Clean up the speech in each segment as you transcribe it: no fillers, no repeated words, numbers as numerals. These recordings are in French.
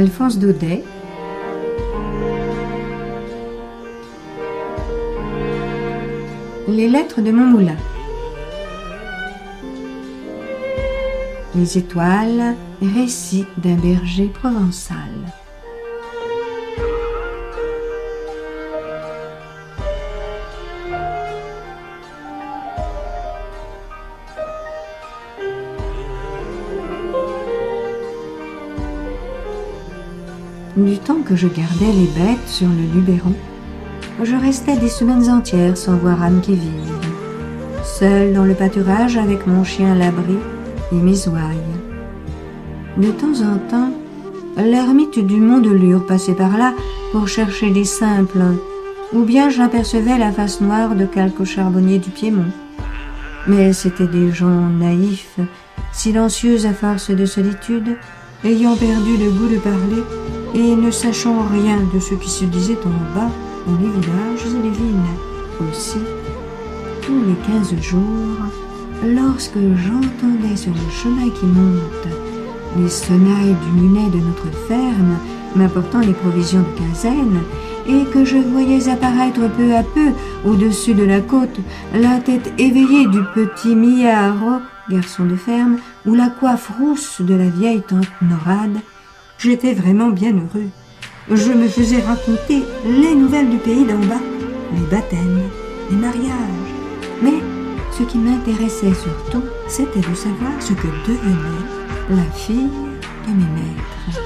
Alphonse Daudet. Les lettres de mon moulin. Les étoiles, récit d'un berger provençal. Du temps que je gardais les bêtes sur le Luberon, je restais des semaines entières sans voir âme qui vive, seule dans le pâturage avec mon chien Labri et mes ouailles. De temps en temps, l'ermite du Mont de Lure passait par là pour chercher des simples, ou bien j'apercevais la face noire de quelques charbonniers du Piémont. Mais c'étaient des gens naïfs, silencieux à force de solitude, ayant perdu le goût de parler et ne sachant rien de ce qui se disait en bas dans les villages et les villes. Aussi, tous les 15 jours, lorsque j'entendais sur le chemin qui monte les sonnailles du munet de notre ferme m'apportant les provisions de quinzaine, et que je voyais apparaître peu à peu au-dessus de la côte la tête éveillée du petit Millard, garçon de ferme, ou la coiffe rousse de la vieille tante Norade, j'étais vraiment bien heureux. Je me faisais raconter les nouvelles du pays d'en bas, les baptêmes, les mariages. Mais ce qui m'intéressait surtout, c'était de savoir ce que devenait la fille de mes maîtres,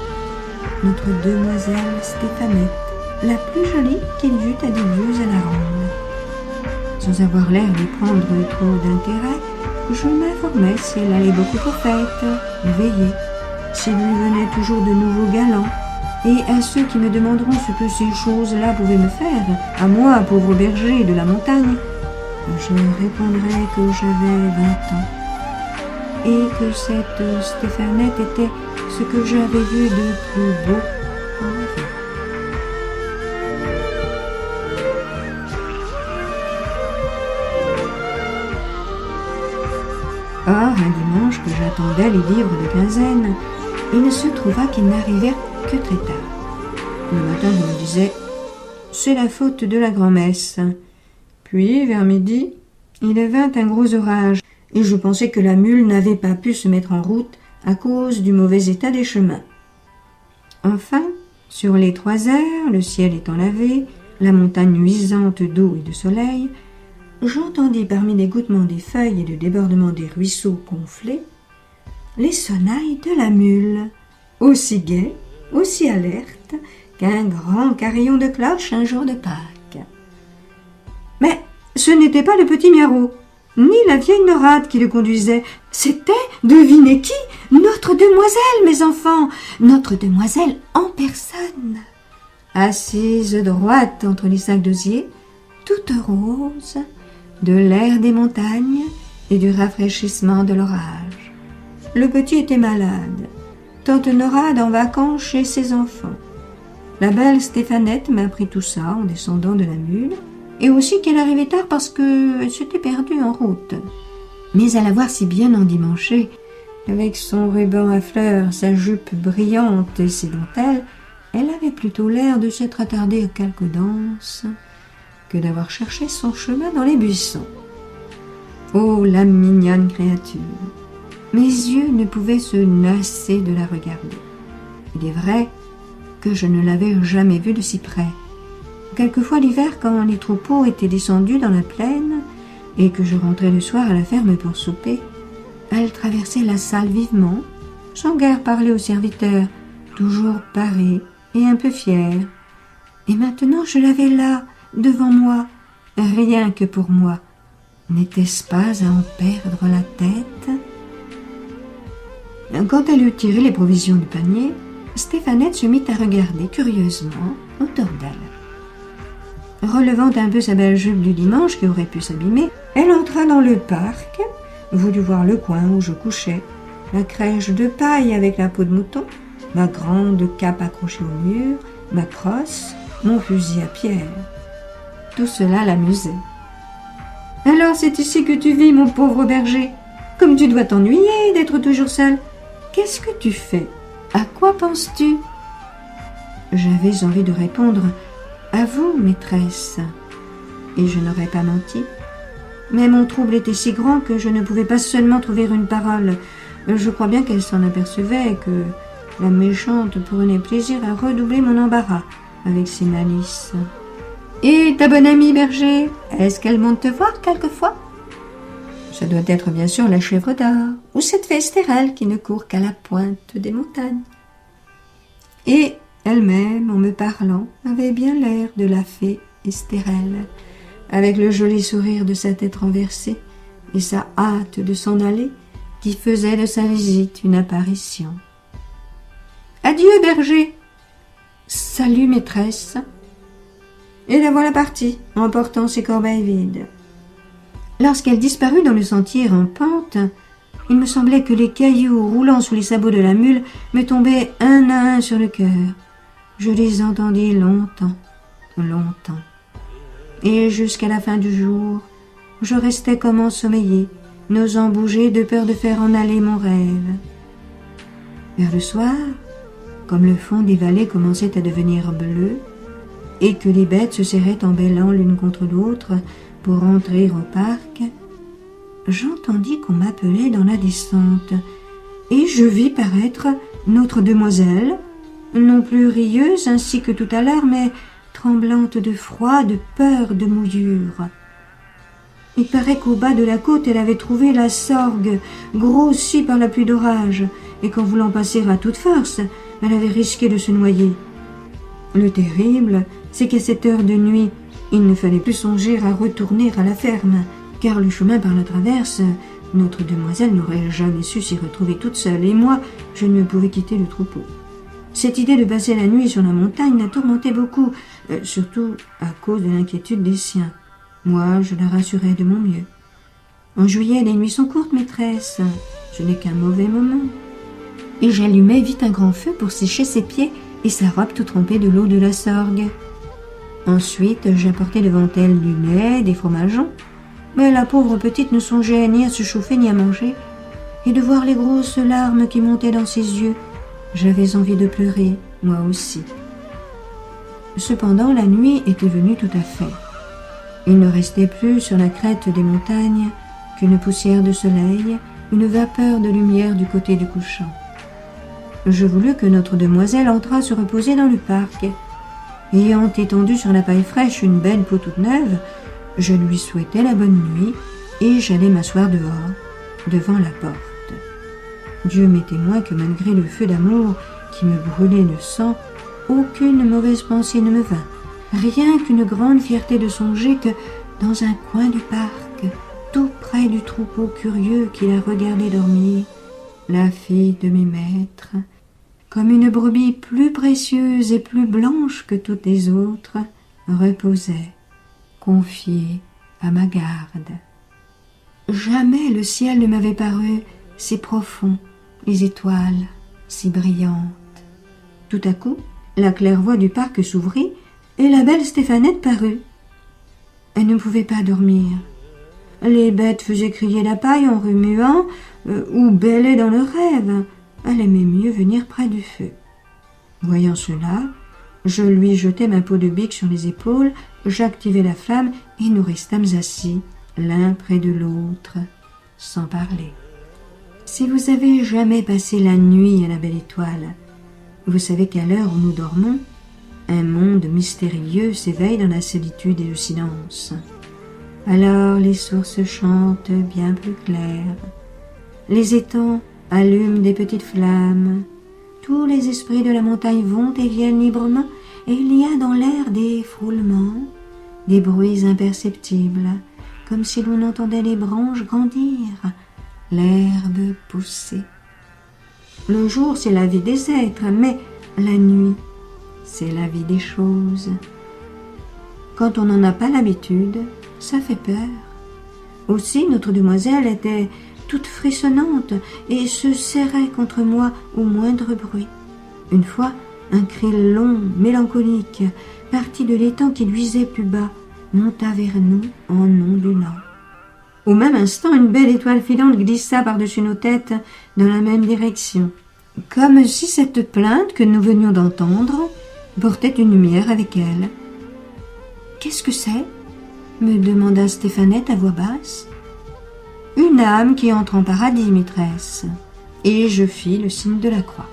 notre demoiselle Stéphanette, la plus jolie qu'il y eût à des lieux à la ronde. Sans avoir l'air d'y prendre trop d'intérêt, je m'informais si elle allait beaucoup aux fêtes, veiller, s'il lui venait toujours de nouveaux galants, et à ceux qui me demanderont ce que ces choses-là pouvaient me faire, à moi, pauvre berger de la montagne, je répondrai que j'avais 20 ans, et que cette Stéphanette était ce que j'avais vu de plus beau en ma vie. Or, un dimanche que j'attendais les livres de quinzaine, il se trouva qu'ils n'arrivèrent que très tard. Le matin, je me disais, c'est la faute de la grand-messe. Puis, vers midi, il vint un gros orage, et je pensais que la mule n'avait pas pu se mettre en route à cause du mauvais état des chemins. Enfin, sur les 3 heures, le ciel étant lavé, la montagne luisante d'eau et de soleil, j'entendis parmi l'égouttement des feuilles et le débordement des ruisseaux gonflés les sonnailles de la mule, aussi gaies, aussi alertes qu'un grand carillon de cloche un jour de Pâques. Mais ce n'était pas le petit Miarou, ni la vieille Norade qui le conduisait. C'était, devinez qui, notre demoiselle, mes enfants, notre demoiselle en personne, assise droite entre les sacs d'osier, toute rose, de l'air des montagnes et du rafraîchissement de l'orage. Le petit était malade, tante Norade en vacances chez ses enfants. La belle Stéphanette m'apprit tout ça en descendant de la mule, et aussi qu'elle arrivait tard parce qu'elle s'était perdue en route. Mais à la voir si bien endimanchée, avec son ruban à fleurs, sa jupe brillante et ses dentelles, elle avait plutôt l'air de s'être attardée à quelque danse que d'avoir cherché son chemin dans les buissons. Oh, la mignonne créature! Mes yeux ne pouvaient se lasser de la regarder. Il est vrai que je ne l'avais jamais vue de si près. Quelquefois l'hiver, quand les troupeaux étaient descendus dans la plaine et que je rentrais le soir à la ferme pour souper, elle traversait la salle vivement, sans guère parler aux serviteurs, toujours parée et un peu fière. Et maintenant je l'avais là, devant moi, rien que pour moi. N'était-ce pas à en perdre la tête? Quand elle eut tiré les provisions du panier, Stéphanette se mit à regarder curieusement autour d'elle. Relevant un peu sa belle jupe du dimanche qui aurait pu s'abîmer, elle entra dans le parc, voulut voir le coin où je couchais, la crèche de paille avec la peau de mouton, ma grande cape accrochée au mur, ma crosse, mon fusil à pierre. Tout cela l'amusait. « Alors c'est ici que tu vis, mon pauvre berger. Comme tu dois t'ennuyer d'être toujours seul. Qu'est-ce que tu fais? À quoi penses-tu? J'avais envie de répondre « À vous, maîtresse !» et je n'aurais pas menti. Mais mon trouble était si grand que je ne pouvais pas seulement trouver une parole. Je crois bien qu'elle s'en apercevait et que la méchante prenait plaisir à redoubler mon embarras avec ses malices. « Et ta bonne amie, berger, est-ce qu'elle monte te voir quelquefois ?» Ça doit être bien sûr la chèvre d'or, ou cette fée Estérelle qui ne court qu'à la pointe des montagnes. Et elle-même, en me parlant, avait bien l'air de la fée Estérelle, avec le joli sourire de sa tête renversée et sa hâte de s'en aller, qui faisait de sa visite une apparition. « Adieu, berger !»« Salut, maîtresse !» Et la voilà partie, emportant ses corbeilles vides. Lorsqu'elle disparut dans le sentier en pente, il me semblait que les cailloux roulant sous les sabots de la mule me tombaient un à un sur le cœur. Je les entendis longtemps, longtemps. Et jusqu'à la fin du jour, je restais comme ensommeillée, n'osant bouger de peur de faire en aller mon rêve. Vers le soir, comme le fond des vallées commençait à devenir bleu, et que les bêtes se serraient en bêlant l'une contre l'autre pour entrer au parc, j'entendis qu'on m'appelait dans la descente, et je vis paraître notre demoiselle, non plus rieuse ainsi que tout à l'heure, mais tremblante de froid, de peur, de mouillure. Il paraît qu'au bas de la côte, elle avait trouvé la sorgue, grossie par la pluie d'orage, et qu'en voulant passer à toute force, elle avait risqué de se noyer. Le terrible, c'est qu'à cette heure de nuit, il ne fallait plus songer à retourner à la ferme, car le chemin par la traverse, notre demoiselle n'aurait jamais su s'y retrouver toute seule, et moi, je ne pouvais quitter le troupeau. Cette idée de passer la nuit sur la montagne la tourmentait beaucoup, surtout à cause de l'inquiétude des siens. Moi, je la rassurais de mon mieux. En juillet, les nuits sont courtes, maîtresse. Ce n'est qu'un mauvais moment. Et j'allumai vite un grand feu pour sécher ses pieds et sa robe tout trempée de l'eau de la sorgue. Ensuite, j'apportai devant elle du lait, des fromageons. Mais la pauvre petite ne songeait ni à se chauffer ni à manger. Et de voir les grosses larmes qui montaient dans ses yeux, j'avais envie de pleurer, moi aussi. Cependant, la nuit était venue tout à fait. Il ne restait plus sur la crête des montagnes qu'une poussière de soleil, une vapeur de lumière du côté du couchant. Je voulus que notre demoiselle entrât se reposer dans le parc. Ayant étendu sur la paille fraîche une belle peau toute neuve, je lui souhaitai la bonne nuit et j'allai m'asseoir dehors, devant la porte. Dieu m'est témoin que malgré le feu d'amour qui me brûlait le sang, aucune mauvaise pensée ne me vint. Rien qu'une grande fierté de songer que, dans un coin du parc, tout près du troupeau curieux qui la regardait dormir, la fille de mes maîtres, comme une brebis plus précieuse et plus blanche que toutes les autres, reposait, confiée à ma garde. Jamais le ciel ne m'avait paru si profond, les étoiles si brillantes. Tout à coup, la claire-voie du parc s'ouvrit et la belle Stéphanette parut. Elle ne pouvait pas dormir. Les bêtes faisaient crier la paille en remuant ou bêlaient dans le rêve. Elle aimait mieux venir près du feu. Voyant cela, je lui jetai ma peau de bique sur les épaules, j'activai la flamme et nous restâmes assis, l'un près de l'autre, sans parler. Si vous avez jamais passé la nuit à la belle étoile, vous savez qu'à l'heure où nous dormons, un monde mystérieux s'éveille dans la solitude et le silence. Alors les sources chantent bien plus clair, les étangs allument des petites flammes, tous les esprits de la montagne vont et viennent librement, et il y a dans l'air des frôlements, des bruits imperceptibles, comme si l'on entendait les branches grandir, l'herbe pousser. Le jour, c'est la vie des êtres, mais la nuit, c'est la vie des choses. Quand on n'en a pas l'habitude, ça fait peur. Aussi, notre demoiselle était toute frissonnante et se serrait contre moi au moindre bruit. Une fois, un cri long, mélancolique, parti de l'étang qui luisait plus bas, monta vers nous en ondulant. Au même instant, une belle étoile filante glissa par-dessus nos têtes dans la même direction, comme si cette plainte que nous venions d'entendre portait une lumière avec elle. « Qu'est-ce que c'est ?» me demanda Stéphanette à voix basse. « Une âme qui entre en paradis, maîtresse. » Et je fis le signe de la croix.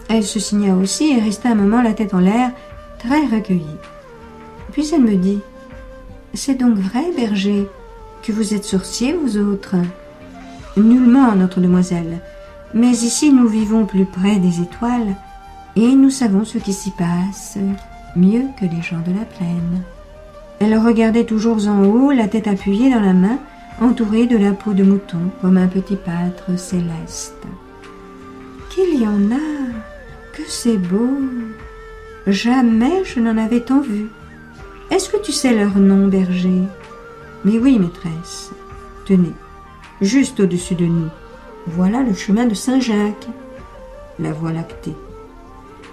Elle se signa aussi et resta un moment la tête en l'air, très recueillie. Puis elle me dit « C'est donc vrai, berger, que vous êtes sorciers, vous autres ?»« Nullement, notre demoiselle, mais ici nous vivons plus près des étoiles et nous savons ce qui s'y passe mieux que les gens de la plaine. » Elle regardait toujours en haut, la tête appuyée dans la main, entourée de la peau de mouton, comme un petit pâtre céleste. « Qu'il y en a! Que c'est beau! Jamais je n'en avais tant vu. Est-ce que tu sais leur nom, berger? » ?»« Mais oui, maîtresse. Tenez, juste au-dessus de nous, voilà le chemin de Saint-Jacques, la voie lactée.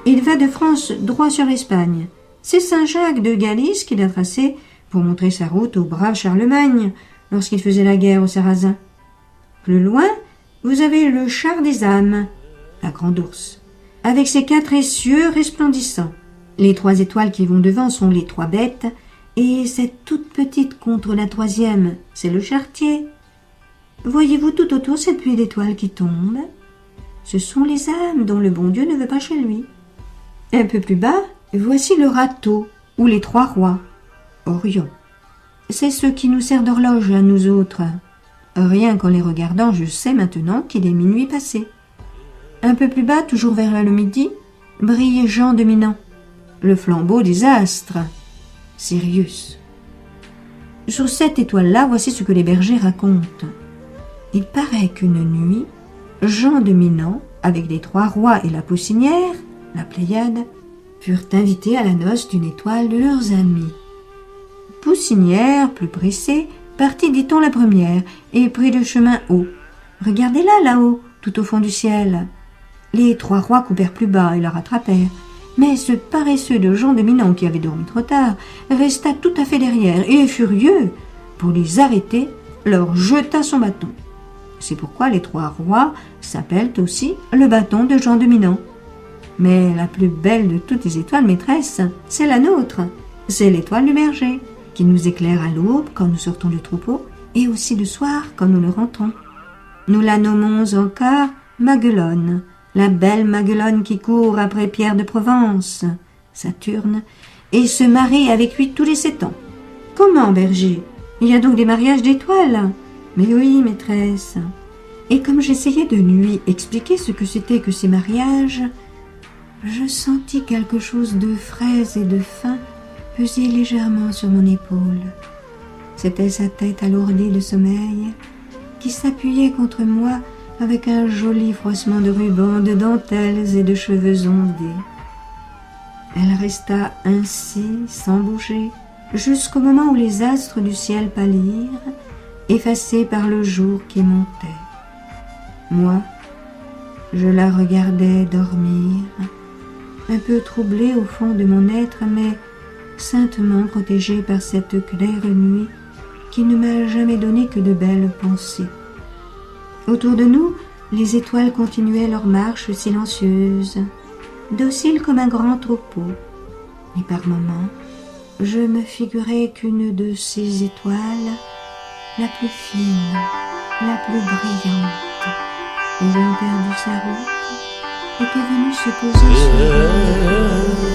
Il va de France droit sur l'Espagne. C'est Saint-Jacques de Galice qui l'a tracé pour montrer sa route au brave Charlemagne lorsqu'il faisait la guerre aux Sarrasins. Plus loin, vous avez le char des âmes, la grande ours, avec ses 4 essieux resplendissants. Les 3 étoiles qui vont devant sont les 3 bêtes, et cette toute petite contre la 3e, c'est le charretier. Voyez-vous tout autour cette pluie d'étoiles qui tombe? Ce sont les âmes dont le bon Dieu ne veut pas chez lui. Un peu plus bas, voici le râteau, ou les 3 rois, Orion. C'est ce qui nous sert d'horloge à nous autres. Rien qu'en les regardant, je sais maintenant qu'il est minuit passé. Un peu plus bas, toujours vers le midi, brille Jean de Minan, le flambeau des astres, Sirius. Sur cette étoile-là, voici ce que les bergers racontent. Il paraît qu'une nuit, Jean de Minan, avec les 3 rois et la poussinière, la Pléiade, furent invités à la noce d'une étoile de leurs amis. Poussinière, plus pressée, partit, dit-on, la première, et prit le chemin haut. Regardez-la, là-haut, tout au fond du ciel. Les 3 rois coupèrent plus bas et la rattrapèrent. Mais ce paresseux de Jean de Minan, qui avait dormi trop tard, resta tout à fait derrière, et furieux, pour les arrêter, leur jeta son bâton. C'est pourquoi les 3 rois s'appellent aussi le bâton de Jean de Minan. Mais la plus belle de toutes les étoiles, maîtresse, c'est la nôtre. C'est l'étoile du berger, qui nous éclaire à l'aube quand nous sortons du troupeau, et aussi le soir quand nous le rentrons. Nous la nommons encore Maguelonne, la belle Maguelonne qui court après Pierre de Provence, Saturne, et se marie avec lui tous les 7 ans. Comment, berger? Il y a donc des mariages d'étoiles? Mais oui, maîtresse. Et comme j'essayais de lui expliquer ce que c'était que ces mariages, je sentis quelque chose de frais et de fin peser légèrement sur mon épaule. C'était sa tête alourdie de sommeil qui s'appuyait contre moi avec un joli froissement de rubans, de dentelles et de cheveux ondés. Elle resta ainsi, sans bouger, jusqu'au moment où les astres du ciel pâlirent, effacés par le jour qui montait. Moi, je la regardais dormir, un peu troublée au fond de mon être, mais saintement protégée par cette claire nuit qui ne m'a jamais donné que de belles pensées. Autour de nous, les étoiles continuaient leur marche silencieuse, dociles comme un grand troupeau. Et par moments, je me figurais qu'une de ces étoiles, la plus fine, la plus brillante, ayant perdu sa route, était venue se poser sur le